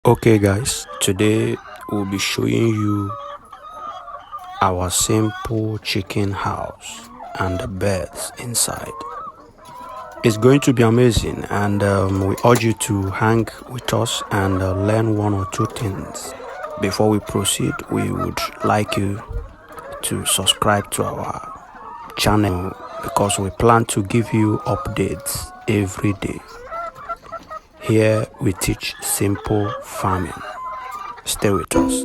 Okay guys, today we'll be showing you our simple chicken house and the birds inside. It's going to be amazing, and we urge you to hang with us and learn one or two things. Before we proceed, we would like you to subscribe to our channel because we plan to give you updates every day. Here we teach simple farming. Stay with us.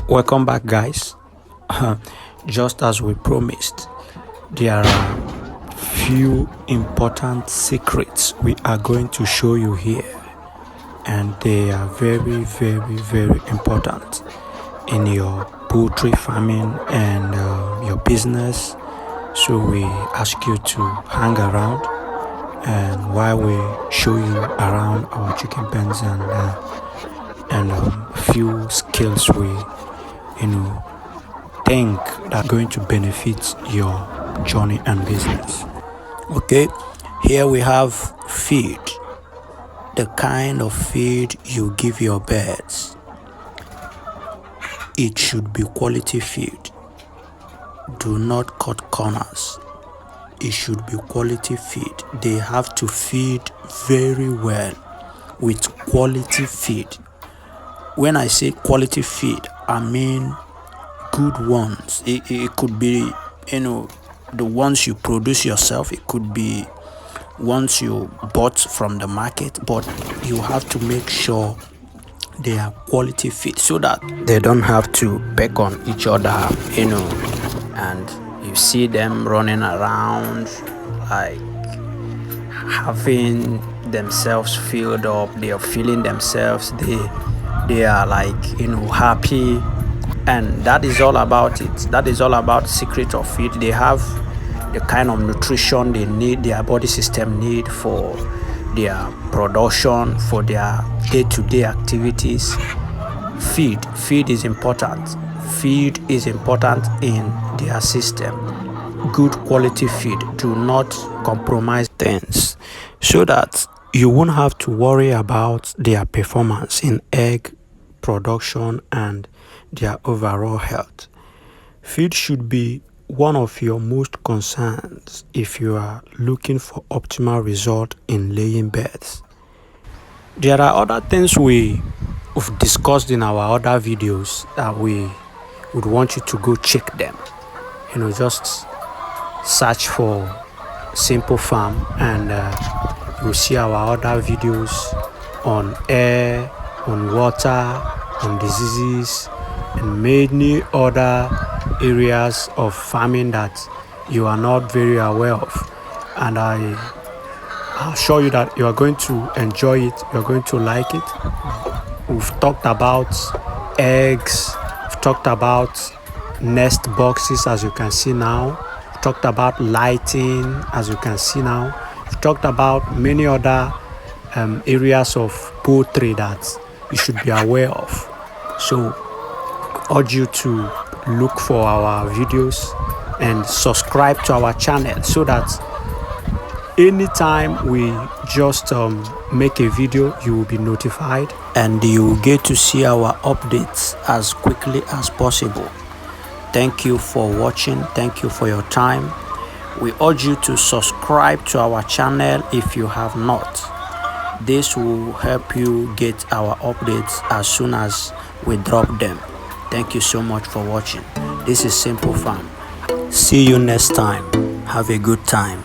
Welcome back, guys. Just as we promised, there are few important secrets we are going to show you here, and they are very, very, very important in your poultry farming and your business. So we ask you to hang around, and while we show you around our chicken pens and few skills we think that are going to benefit your journey and business. Okay, here we have feed. The kind of feed you give your birds, it should be quality feed. Do not cut corners. It should be quality feed. They have to feed very well with quality feed. When I say quality feed, I mean good ones. It could be, the ones you produce yourself. It could be ones you bought from the market, but you have to make sure they are quality feed so that they don't have to peck on each other, and you see them running around like having themselves filled up. They are feeling themselves. They are like happy, and that is all about it. That is all about the secret of feed. They have the kind of nutrition they need, their body system need for their production, for their day-to-day activities. Feed is important. Feed is important in their system. Good quality feed. Do not compromise things, so that you won't have to worry about their performance in egg production and their overall health. Feed should be one of your most concerns if you are looking for optimal result in laying birds. There are other things we've discussed in our other videos that we would want you to go check them. Just search for Simple Farm, and you'll see our other videos on air, on water, on diseases, and many other areas of farming that you are not very aware of. And I assure you that you are going to enjoy it. You are going to like it. We've talked about eggs. We've talked about nest boxes, as you can see now. We've talked about lighting, as you can see now. We've talked about many other areas of poultry that you should be aware of. So I urge you to look for our videos and subscribe to our channel, so that anytime we just make a video, you will be notified and you will get to see our updates as quickly as possible. Thank you for watching. Thank you for your time. We urge you to subscribe to our channel if you have not. This will help you get our updates as soon as we drop them. Thank you so much for watching. This is Simple Farm. See you next time. Have a good time.